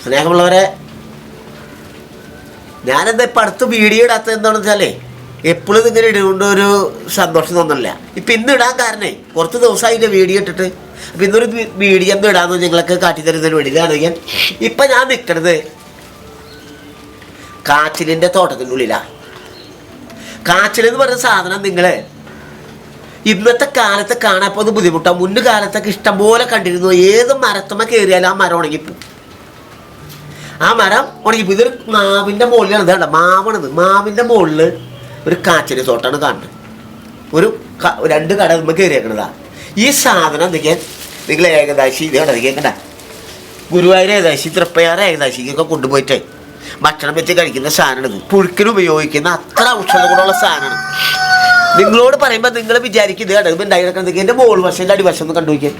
സ്നേഹമുള്ളവരെ, ഞാനെന്താ ഇപ്പം അടുത്ത് വീഡിയോ ഇടാത്തത് എന്താണെന്ന് വെച്ചാലേ എപ്പോഴും ഇങ്ങനെ ഇടുകൊണ്ട് ഒരു സന്തോഷം തോന്നുന്നില്ല. ഇപ്പം ഇന്ന് ഇടാൻ കാരണേ കുറച്ച് ദിവസമായിട്ട് വീഡിയോ ഇട്ടിട്ട് അപ്പം ഇന്നൊരു വീഡിയോ എന്തോ ഇടാമെന്ന് നിങ്ങളൊക്കെ കാട്ടിത്തരുന്നതിന് വേണ്ടി ഇതാണെങ്കിൽ ഇപ്പം ഞാൻ നിൽക്കണത് കാച്ചിലിൻ്റെ തോട്ടത്തിൻ്റെ ഉള്ളിലാണ്. കാച്ചിലെന്ന് പറയുന്ന സാധനം നിങ്ങൾ ഇന്നത്തെ കാലത്ത് കാണാൻ പോകുന്ന ബുദ്ധിമുട്ടാണ്. മുന്നു കാലത്തൊക്കെ ഇഷ്ടംപോലെ കണ്ടിരുന്നു. ഏത് മരത്തുമ്മ കയറിയാലും ആ മരം ഉണങ്ങിപ്പോ. ആ മരം ഉണങ്ങിപ്പോ. ഇതൊരു മാവിൻ്റെ മുകളിലാണ്. ഇതാണ്ട മാവാണിത്. മാവിൻ്റെ മുകളിൽ ഒരു കാച്ചില് തോട്ടാണ് കാണുന്നത്. ഒരു 2 കടകുമ്പോൾ കയറിയേക്കണതാ. ഈ സാധനം എന്തൊക്കെയാ നിങ്ങൾ ഏകദാശി ഇത് കണ്ടത് കേൾക്കണ്ട. ഗുരുവായൂർ ഏകദാശി, തൃപ്പയാർ ഏകദാശിക്കൊക്കെ കൊണ്ടുപോയിട്ട് ഭക്ഷണം വെച്ച് കഴിക്കുന്ന സാധനമാണ്. പുഴുക്കിന് ഉപയോഗിക്കുന്ന അത്ര ഔഷധ ഗുണമുള്ള സാധനമാണ്. നിങ്ങളോട് പറയുമ്പോൾ നിങ്ങൾ വിചാരിക്കും ഇത് കണ്ടത് ഉണ്ടായി കിടക്കുന്നത്. എൻ്റെ മോൾ വശം എൻ്റെ അടിവശം ഒന്ന് കണ്ടുപോയിക്കാൻ.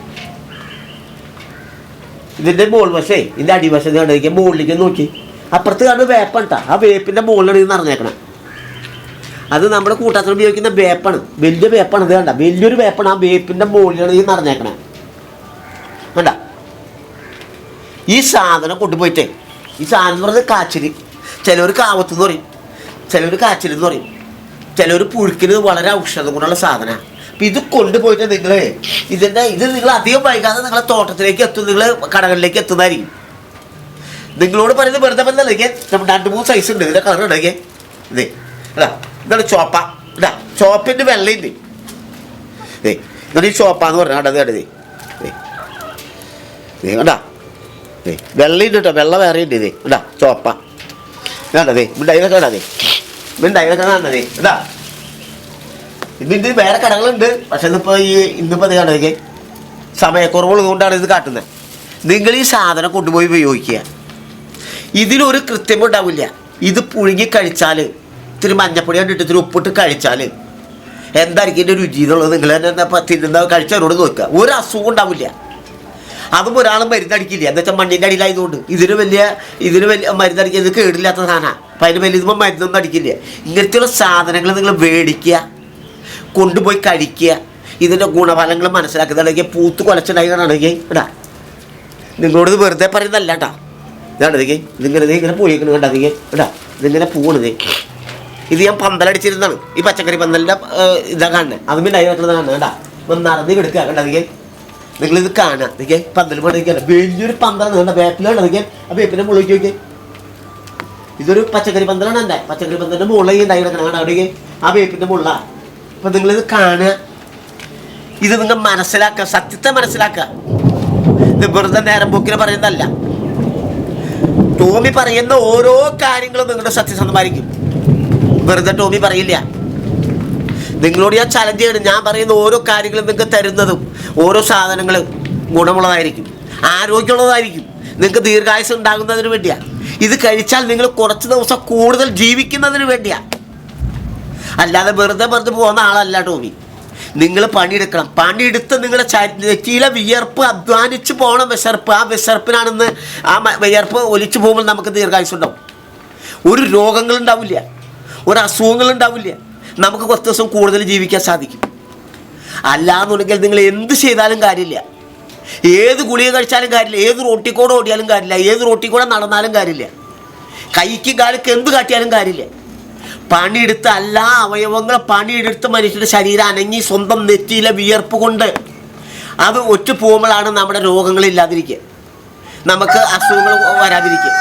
ഇതിൻ്റെ മോൾ വശേ ഇതിൻ്റെ അടിവശം കണ്ടുപോയിക്കാൻ. മുകളിലേക്ക് നോക്കി അപ്പുറത്ത് കാണുന്ന വേപ്പണ്ടാ. ആ വേപ്പിൻ്റെ മുകളിലാണ് ഇത് നിറഞ്ഞേക്കണം. അത് നമ്മുടെ കൂട്ടത്തിൽ ഉപയോഗിക്കുന്ന വേപ്പാണ്. വലിയ വേപ്പാണ്. ഇത് കണ്ട വലിയൊരു വേപ്പാണ്. ആ വേപ്പിൻ്റെ മുകളിലാണ് ഇത് നിറഞ്ഞേക്കണേ. വേണ്ട ഈ സാധനം കൊണ്ടുപോയിട്ടേ ഈ സാധനം എന്ന് പറഞ്ഞാൽ കാച്ചിൽ. ചിലവർ കാവത്തെന്ന് പറയും, ചിലവർ കാച്ചിലെന്ന് പറയും, ചിലവർ പുഴുക്കിന് വളരെ ഔഷധ ഗുണമുള്ള സാധനമാണ്. അപ്പം ഇത് കൊണ്ടുപോയിട്ട് നിങ്ങൾ ഇത് നിങ്ങൾ അധികം വൈകാതെ നിങ്ങളെ തോട്ടത്തിലേക്ക് എത്തും. നിങ്ങൾ കടകളിലേക്ക് എത്തുന്നതായിരിക്കും. നിങ്ങളോട് പറയുന്നത് വെറുതെ പറഞ്ഞാൽ 2-3 സൈസ് ഉണ്ട്. ഇതിൻ്റെ കളർ ഇടയ്ക്ക് ഇതേ അല്ല ഇതാണ് ചോപ്പ. ഇതാ ചോപ്പിൻ്റെ വെള്ളയുണ്ട്. ഇതേ ഇതാണ് ഈ ചോപ്പാന്ന് പറഞ്ഞാൽ കണ്ടത് കണ്ടതേ കണ്ടാ. വെള്ളയുണ്ട് കേട്ടോ. വെള്ള വേറെ ഉണ്ട്. ഇതേ ഇതാ ചോപ്പ കണ്ടതേ. മിണ്ടായിലൊക്കെ കണ്ടതേ. മിണ്ടായിലൊക്കെ കാണതേ ഇതാ. ഇതിൻ്റെ വേറെ കടകളുണ്ട്. പക്ഷെ ഇന്നിപ്പോൾ ഇന്നിപ്പോൾ അത് കണ്ടതേ സമയക്കുറവുള്ളത് കൊണ്ടാണ് ഇത് കാട്ടുന്നത്. നിങ്ങൾ ഈ സാധനം കൊണ്ടുപോയി ഉപയോഗിക്കുക. ഇതിനൊരു കൃത്യം ഉണ്ടാവില്ല. ഇത് പുഴുങ്ങി കഴിച്ചാൽ ഇത്തിരി മഞ്ഞപ്പൊടി കണ്ടിട്ട് ഇത്തിരി ഉപ്പിട്ട് കഴിച്ചാൽ എന്തായിരിക്കും ഇതിൻ്റെ രുചി എന്നുള്ളത് നിങ്ങൾ തന്നെ തിന്നുന്ന കഴിച്ചവരോട് നോക്കുക. ഒരു അസുഖം ഉണ്ടാവില്ല. അതും ഒരാളും മരുന്നടിക്കില്ല. എന്താ വെച്ചാൽ മണ്ണിൻ്റെ അടിയിലായതുകൊണ്ട് ഇതിന് വലിയ മരുന്നടിക്കുക. ഇത് കേടില്ലാത്ത സാധനമാണ്. അപ്പം അതിന് വലിയ ഇതുമ്പോൾ മരുന്നൊന്നും അടിക്കില്ല. ഇങ്ങനത്തെയുള്ള സാധനങ്ങൾ നിങ്ങൾ മേടിക്കുക, കൊണ്ടുപോയി കഴിക്കുക. ഇതിൻ്റെ ഗുണഫലങ്ങൾ മനസ്സിലാക്കുന്നതാണെങ്കിൽ പൂത്ത് കുലച്ചുണ്ടാക്കുകയാണെങ്കിൽ ഇടാ. നിങ്ങളോട് ഇത് വെറുതെ പറയുന്നതല്ല കേട്ടോ. ഇതാണെങ്കിൽ ഇതിങ്ങനെ പോയിക്കണം കണ്ടതിಗೆ ഇടാ. ഇതിങ്ങനെ പോകണത് ഇത് ഞാൻ പന്തലടിച്ചിരുന്നതാണ്. ഈ പച്ചക്കറി പന്തലിൻ്റെ ഇതാ കാണുന്നത്. അതും പിന്നെ വെക്കുന്നത് കാണുന്നത് കേട്ടാ. നടന്ന് കിടക്കുക കണ്ടതിಗೆ. നിങ്ങളിത് കാണുക. അതൊക്കെ പന്തൽ പണിക്കല്ല. വലിയൊരു പന്തലാണ് കണ്ട. വേപ്പിലാണ് അതൊക്കെ. ആ വേപ്പിൻ്റെ മുകളിലേക്ക് നോക്കിയേ. ഇതൊരു പച്ചക്കറി പന്തലാണ്. എൻ്റെ പച്ചക്കറി പന്തലിൻ്റെ മുകളിലേക്ക് ഉണ്ടായി കിടക്കണം കണ്ട. അവിടേക്ക് ആ വേപ്പിൻ്റെ മുകളിലാണ്. അപ്പം നിങ്ങളിത് കാണുക. ഇത് നിങ്ങൾ മനസ്സിലാക്കുക. സത്യത്തെ മനസ്സിലാക്കുക. ഇത് വെറുതെ നേരം പോക്കിനെ പറയുന്നതല്ല. ടോമി പറയുന്ന ഓരോ കാര്യങ്ങളും നിങ്ങളുടെ സത്യസന്ധമായിരിക്കും. വെറുതെ ടോമി പറയില്ല. നിങ്ങളോട് ഞാൻ ചലഞ്ച് ചെയ്യണം. ഞാൻ പറയുന്ന ഓരോ കാര്യങ്ങളും നിങ്ങൾക്ക് തരുന്നതും ഓരോ സാധനങ്ങളും ഗുണമുള്ളതായിരിക്കും, ആരോഗ്യമുള്ളതായിരിക്കും. നിങ്ങൾക്ക് ദീർഘായുസ് ഉണ്ടാകുന്നതിന് വേണ്ടിയാണ്. ഇത് കഴിച്ചാൽ നിങ്ങൾ കുറച്ച് ദിവസം കൂടുതൽ ജീവിക്കുന്നതിന് വേണ്ടിയാണ്. അല്ലാതെ വെറുതെ പോകുന്ന ആളല്ല ടോമി. നിങ്ങൾ പണിയെടുക്കണം. പണിയെടുത്ത് നിങ്ങളുടെ നെറ്റിയിലെ വിയർപ്പ് അധ്വാനിച്ച് പോകണം. വിശർപ്പ്. ആ വിശർപ്പിനാണെന്ന് ആ വിയർപ്പ് ഒലിച്ചു പോകുമ്പോൾ നമുക്ക് ദീർഘായുസ് ഉണ്ടാവും. ഒരു രോഗങ്ങളുണ്ടാവില്ല, ഒരു അസുഖങ്ങളുണ്ടാവില്ല. നമുക്ക് കുറച്ച് ദിവസം കൂടുതൽ ജീവിക്കാൻ സാധിക്കും. അല്ലാന്നുണ്ടെങ്കിൽ നിങ്ങൾ എന്ത് ചെയ്താലും കാര്യമില്ല. ഏത് ഗുളിക കഴിച്ചാലും കാര്യമില്ല. ഏത് റോട്ടിക്കൂടെ ഓടിയാലും കാര്യമില്ല. ഏത് റോട്ടിക്കൂടെ നടന്നാലും കാര്യമില്ല. കൈക്കും കാലക്ക് എന്ത് കാട്ടിയാലും കാര്യമില്ല. പണിയെടുത്ത് എല്ലാ അവയവങ്ങളും പണിയെടുത്ത് മനുഷ്യരുടെ ശരീരം അനങ്ങി സ്വന്തം നെറ്റിയിലെ വിയർപ്പ് കൊണ്ട് അത് ഒറ്റ പോകുമ്പോഴാണ് നമ്മുടെ രോഗങ്ങളില്ലാതിരിക്കുക, നമുക്ക് അസുഖങ്ങൾ വരാതിരിക്കുക.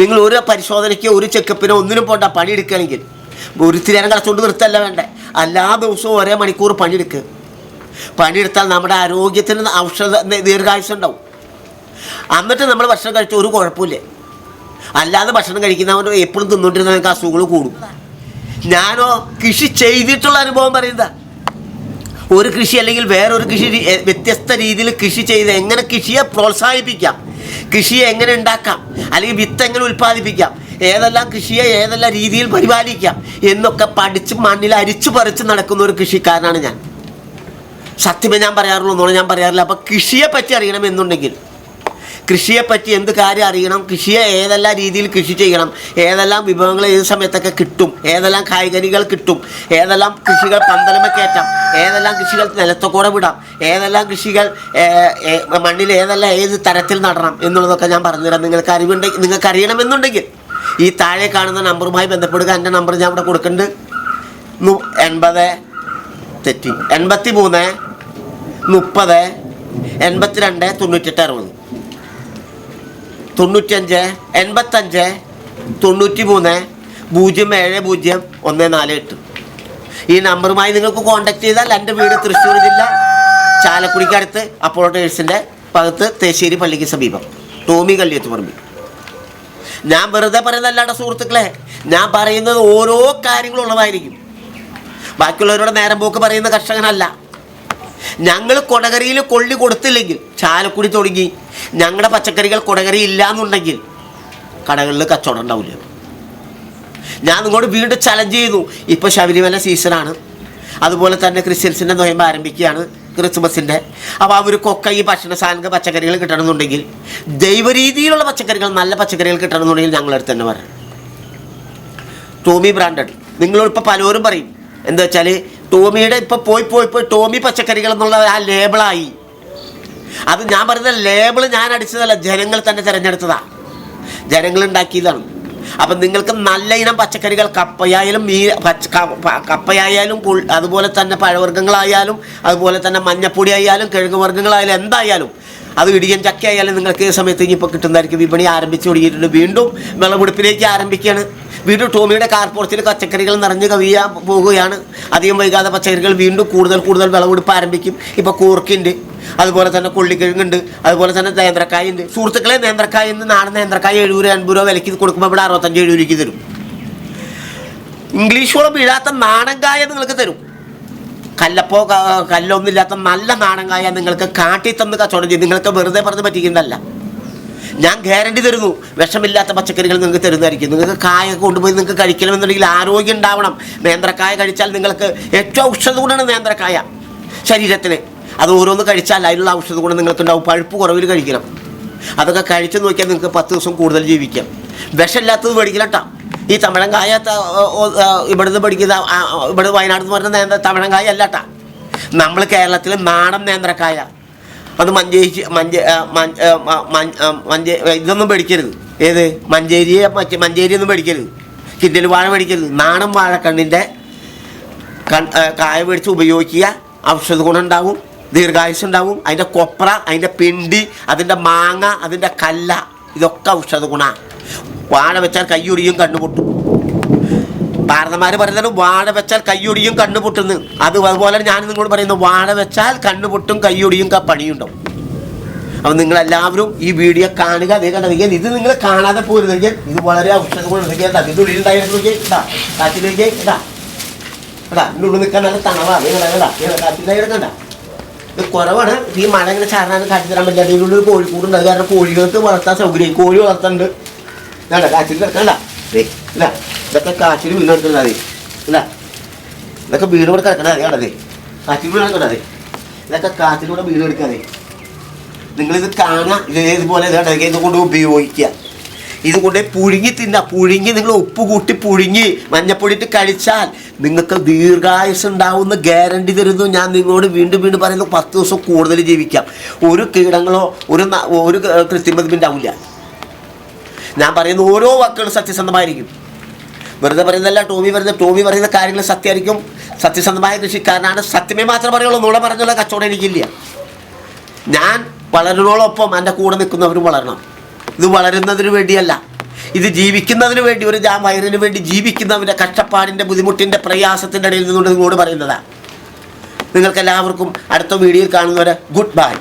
നിങ്ങൾ ഒരു പരിശോധനയ്ക്കോ ഒരു ചെക്കപ്പിനോ ഒന്നിനും പോണ്ട. പണിയെടുക്കുകയാണെങ്കിൽ ഒരു തിരനം കളച്ചുകൊണ്ട് നിർത്തല്ല വേണ്ടേ. എല്ലാ ദിവസവും ഒരേ മണിക്കൂർ പണിയെടുക്കുക. പണിയെടുത്താൽ നമ്മുടെ ആരോഗ്യത്തിന് ഔഷധ ദീർഘായുസ് ഉണ്ടാവും. എന്നിട്ട് നമ്മൾ ഭക്ഷണം കഴിച്ച ഒരു കുഴപ്പമില്ല. അല്ലാതെ ഭക്ഷണം കഴിക്കുന്നവർ എപ്പോഴും തിന്നുകൊണ്ടിരുന്നവർക്ക് അസുഖങ്ങൾ കൂടും. ഞാനോ കൃഷി ചെയ്തിട്ടുള്ള അനുഭവം പറയുന്നതാ. ഒരു കൃഷി അല്ലെങ്കിൽ വേറൊരു കൃഷി വ്യത്യസ്ത രീതിയിൽ കൃഷി ചെയ്ത് എങ്ങനെ കൃഷിയെ പ്രോത്സാഹിപ്പിക്കാം, കൃഷിയെ എങ്ങനെ ഉണ്ടാക്കാം, അല്ലെങ്കിൽ വിത്ത് എങ്ങനെ ഉൽപ്പാദിപ്പിക്കാം, ഏതെല്ലാം കൃഷിയെ ഏതെല്ലാം രീതിയിൽ പരിപാലിക്കാം എന്നൊക്കെ പഠിച്ച് മണ്ണിൽ അരിച്ചു പറിച്ച് നടക്കുന്ന ഒരു കൃഷിക്കാരനാണ് ഞാൻ. സത്യമേ ഞാൻ പറയാറുള്ളൂ, എന്നോട് ഞാൻ പറയാറില്ല. അപ്പം കൃഷിയെ പറ്റി അറിയണമെന്നുണ്ടെങ്കിൽ കൃഷിയെപ്പറ്റി എന്ത് കാര്യം അറിയണം, കൃഷിയെ ഏതെല്ലാം രീതിയിൽ കൃഷി ചെയ്യണം, ഏതെല്ലാം വിഭവങ്ങൾ ഏത് സമയത്തൊക്കെ കിട്ടും, ഏതെല്ലാം കായ്കനികൾ കിട്ടും, ഏതെല്ലാം കൃഷികൾ പന്തലമ കയറ്റാം, ഏതെല്ലാം കൃഷികൾ നിലത്തൊക്കൂടെ വിടാം, ഏതെല്ലാം കൃഷികൾ മണ്ണിൽ ഏതെല്ലാം ഏത് തരത്തിൽ നടണം എന്നുള്ളതൊക്കെ ഞാൻ പറഞ്ഞുതരാം. നിങ്ങൾക്ക് അറിയണമെന്നുണ്ടെങ്കിൽ ഈ താഴെ കാണുന്ന നമ്പറുമായി ബന്ധപ്പെടുക. എൻ്റെ നമ്പർ ഞാൻ ഇവിടെ കൊടുക്കുന്നുണ്ട്. 83 30 82 98 60 95 85 93 070 148. ഈ നമ്പറുമായി നിങ്ങൾക്ക് കോൺടാക്ട് ചെയ്താൽ എൻ്റെ വീട് തൃശ്ശൂർ ജില്ല ചാലക്കുടിക്കടുത്ത് അപ്പോളോ ടേഴ്സിൻ്റെ ഭാഗത്ത് തേശ്ശേരി പള്ളിക്ക് സമീപം, ടോമി കള്ളിയത്തുപറമ്പ്. ഞാൻ വെറുതെ പറയുന്നതല്ലാണ്ട് സുഹൃത്തുക്കളെ, ഞാൻ പറയുന്നത് ഓരോ കാര്യങ്ങളുള്ളതായിരിക്കും. ബാക്കിയുള്ളവരോട് നേരം പോക്ക് പറയുന്ന കർഷകനല്ല. ഞങ്ങൾ കൊടകരയിൽ കൊള്ളി കൊടുത്തില്ലെങ്കിൽ ചാലക്കുടി തുടങ്ങി ഞങ്ങളുടെ പച്ചക്കറികൾ കൊടകരി ഇല്ല എന്നുണ്ടെങ്കിൽ കടകളിൽ കച്ചവടം ഉണ്ടാവില്ല. ഞാൻ നിങ്ങളോട് വീണ്ടും ചലഞ്ച് ചെയ്തു. ഇപ്പോൾ ശബരിമല സീസണാണ്, അതുപോലെ തന്നെ ക്രിസ്ത്യൻസിൻ്റെ നൊയമ്പ് ആരംഭിക്കുകയാണ്, ക്രിസ്മസിൻ്റെ. അപ്പോൾ അവർക്കൊക്കെ ഈ ഭക്ഷണ സാധന പച്ചക്കറികൾ കിട്ടണമെന്നുണ്ടെങ്കിൽ, ദൈവരീതിയിലുള്ള പച്ചക്കറികൾ, നല്ല പച്ചക്കറികൾ കിട്ടണമെന്നുണ്ടെങ്കിൽ ഞങ്ങളടുത്ത് തന്നെ പറയാം. ടോമി ബ്രാൻഡഡ്. നിങ്ങളോടിപ്പോൾ പലരും പറയും എന്താ വെച്ചാൽ ടോമിയുടെ ഇപ്പോൾ പോയി ടോമി പച്ചക്കറികൾ എന്നുള്ള ആ ലേബിളായി. അത് ഞാൻ പറയുന്ന ലേബിൾ ഞാൻ അടിച്ചതല്ല, ജനങ്ങൾ തന്നെ തിരഞ്ഞെടുത്തതാണ്, ജനങ്ങൾ ഉണ്ടാക്കിയതാണ്. അപ്പം നിങ്ങൾക്ക് നല്ല ഇനം പച്ചക്കറികൾ, കപ്പയായാലും കപ്പയായാലും അതുപോലെ തന്നെ പഴവർഗ്ഗങ്ങളായാലും അതുപോലെ തന്നെ മഞ്ഞപ്പൊടി ആയാലും കിഴങ്ങ് വർഗ്ഗങ്ങളായാലും എന്തായാലും, അത് ഇടിയൻ ചക്ക ആയാലും നിങ്ങൾക്ക് ഈ സമയത്ത് ഇനിയിപ്പോൾ കിട്ടുന്നതായിരിക്കും. വിപണി ആരംഭിച്ചു തുടങ്ങിയിട്ടുണ്ട്, വീണ്ടും വിളവെടുപ്പിലേക്ക് ആരംഭിക്കുകയാണ്. വീണ്ടും ടോമിയുടെ കാർപോർച്ചിൽ പച്ചക്കറികൾ നിറഞ്ഞു കവിയാൻ പോവുകയാണ്. അധികം വൈകാതെ പച്ചക്കറികൾ വീണ്ടും കൂടുതൽ വിളവെടുപ്പ് ആരംഭിക്കും. ഇപ്പോൾ കൂർക്കുണ്ട്, അതുപോലെ തന്നെ കൊള്ളിക്കിഴങ്ങുണ്ട്, അതുപോലെ തന്നെ നേന്ത്രക്കായ ഉണ്ട്. സുഹൃത്തുക്കളെ, നേന്ത്രക്കായ ഇന്ന് നാടൻ നേന്ത്രക്കായ 70-80 രൂപ വിലയ്ക്ക് കൊടുക്കുമ്പോൾ ഇവിടെ 65-70 രൂപയ്ക്ക് തരും. ഇംഗ്ലീഷ് വളം വീഴാത്ത നാടൻ കായ നിങ്ങൾക്ക് തരും. കല്ലൊന്നും ഇല്ലാത്ത നല്ല നാടൻ കായ നിങ്ങൾക്ക് കാട്ടി തന്ന് കച്ചവടം ചെയ്യും. നിങ്ങൾക്ക് വെറുതെ പറഞ്ഞ് പറ്റിക്കുന്നതല്ല, ഞാൻ ഗ്യാരണ്ടി തരുന്നു. വിഷമില്ലാത്ത പച്ചക്കറികൾ നിങ്ങൾക്ക് തരുന്നതായിരിക്കും. നിങ്ങൾക്ക് കായ കൊണ്ടുപോയി നിങ്ങൾക്ക് കഴിക്കണമെന്നുണ്ടെങ്കിൽ ആരോഗ്യം ഉണ്ടാവണം. നേന്ത്രക്കായ കഴിച്ചാൽ നിങ്ങൾക്ക് ഏറ്റവും ഔഷധ ഗുണമാണ് നേന്ത്രക്കായ ശരീരത്തിന്. അത് ഓരോന്ന് കഴിച്ചാൽ അതിനുള്ള ഔഷധ ഗുണം നിങ്ങൾക്കുണ്ടാവും. പഴുപ്പ് കുറവിൽ കഴിക്കണം. അതൊക്കെ കഴിച്ച് നോക്കിയാൽ നിങ്ങൾക്ക് 10 ദിവസം കൂടുതൽ ജീവിക്കാം. വിഷമില്ലാത്തത് മേടിക്കില്ലട്ടാ. ഈ തമിഴങ്കായ ഇവിടുന്ന് പഠിക്കുന്ന ഇവിടെ വയനാട് എന്ന് പറഞ്ഞ തമിഴങ്കായ അല്ലട്ടാ. നമ്മൾ കേരളത്തിൽ നാടൻ നേന്ത്രക്കായ, അത് ഇതൊന്നും മേടിക്കരുത്. ഏത് മഞ്ചേരി ഒന്നും മേടിക്കരുത്, കിണ്ടൽ വാഴ മേടിക്കരുത്. നാടൻ വാഴക്കണ്ണിൻ്റെ കായ മേടിച്ച് ഉപയോഗിക്കുക. ഔഷധ ഗുണം ഉണ്ടാവും, ദീർഘായുസ് ഉണ്ടാവും. അതിൻ്റെ കൊപ്ര, അതിൻ്റെ പിണ്ടി, അതിൻ്റെ മാങ്ങ, അതിൻ്റെ കല്ല, ഇതൊക്കെ ഔഷധ ഗുണമാണ്. വാഴ വെച്ചാൽ കയ്യൊടിയും കണ്ണുപൊട്ടും. ഭാരതന്മാർ പറയുന്നത് വാഴ വെച്ചാൽ കയ്യൊടിയും കണ്ണുപൊട്ടുന്നു. അതുപോലെ ഞാൻ നിങ്ങളോട് പറയുന്നു, വാഴ വെച്ചാൽ കണ്ണുപൊട്ടും കയ്യൊടിയും പണിയുണ്ടാവും. അപ്പം നിങ്ങളെല്ലാവരും ഈ വീഡിയോ കാണുക. അതേ കണ്ടെങ്കിൽ ഇത് നിങ്ങൾ കാണാതെ പോരുന്നെങ്കിൽ ഇത് വളരെ ഔഷധ ഗുണം. ഇത് ഉള്ളിലുണ്ടായിരുന്നെങ്കിൽ കാറ്റിലേക്ക് ഇടാ ഇതിൻ്റെ ഉള്ളിൽ നിൽക്കാൻ നല്ല തണവാണ്. കാറ്റിലായിടക്കണ്ട, ഇത് കുറവാണ്. ഈ മഴ ഇങ്ങനെ ചാടാൻ കാട്ടി തരാൻ പറ്റില്ല. അതിനുള്ളിൽ കോഴിക്കൂടുണ്ട്. അത് കാരണം കോഴികൾക്ക് വളർത്താൻ സൗകര്യം. കോഴി വളർത്തുന്നുണ്ട്. വേണ്ട കാറ്റിൽ കിടക്കണ്ട. ഇല്ല, ഇതൊക്കെ കാറ്റിൽ വീട് എടുക്കുന്നത്. ഇല്ല, ഇതൊക്കെ വീട് കൂടെ കിടക്കണേ. കണ്ടതേ കാറ്റിൽ വീട് കിടക്കണേ. ഇതൊക്കെ കാറ്റിലൂടെ വീട് എടുക്കാതെ. നിങ്ങളിത് കാണുക. ഇതുപോലെ ഇതുകൊണ്ട് ഉപയോഗിക്കുക. ഇതുകൊണ്ട് പുഴുങ്ങി പുഴുങ്ങി നിങ്ങൾ ഉപ്പ് കൂട്ടി പുഴുങ്ങി മഞ്ഞപ്പൊടി ഇട്ട് കഴിച്ചാൽ നിങ്ങൾക്ക് ദീർഘായുസ് ഉണ്ടാവുന്ന ഗ്യാരണ്ടി തരുന്നു. ഞാൻ നിങ്ങളോട് വീണ്ടും പറയുന്നു, 10 ദിവസം കൂടുതൽ ജീവിക്കാം. ഒരു കീടങ്ങളോ ഒരു കൃത്രിമത്വം ഉണ്ടാവില്ല. ഞാൻ പറയുന്ന ഓരോ വാക്കുകളും സത്യസന്ധമായിരിക്കും. വെറുതെ പറയുന്നതല്ല. ടോമി പറയുന്ന കാര്യങ്ങൾ സത്യമായിരിക്കും. സത്യസന്ധമായ കൃഷിക്കാരനാണ്. സത്യമേ മാത്രമേ പറയുള്ളൂ. നുണ പറഞ്ഞുള്ള കച്ചവടം എനിക്കില്ല. ഞാൻ വളരുന്നോളൊപ്പം എൻ്റെ കൂടെ നിൽക്കുന്നവരും വളരണം. ഇത് വളരുന്നതിന് വേണ്ടിയല്ല, ഇത് ജീവിക്കുന്നതിന് വേണ്ടി, ഒരു വയറിന് വേണ്ടി ജീവിക്കുന്നവൻ്റെ കഷ്ടപ്പാടിൻ്റെ, ബുദ്ധിമുട്ടിൻ്റെ, പ്രയാസത്തിൻ്റെ ഇടയിൽ നിന്നുകൊണ്ട് നിങ്ങളോട് പറയുന്നതാണ്. നിങ്ങൾക്കെല്ലാവർക്കും അടുത്ത വീഡിയോയിൽ കാണുന്നവരെ ഗുഡ് ബൈ.